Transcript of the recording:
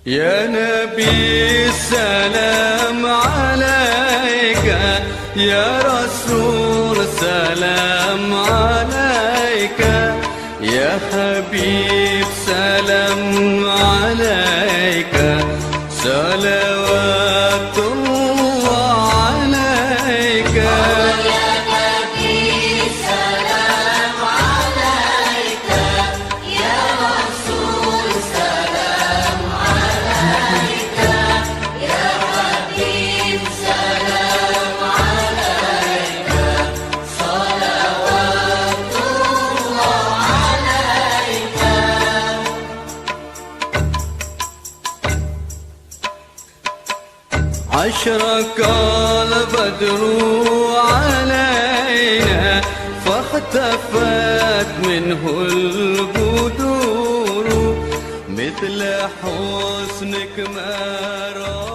يا نبي السلام عليك، يا رسول سلام عليك، يا حبيب سلام عليك، صلوات الله عليك. يا نبي سلام عليك، يا رسول سلام عليك، يا حبيب سلام عليك، صلوات الله عليك. أشرق البدر علينا فاختفت منه البدور، مثل حسنك ما رأى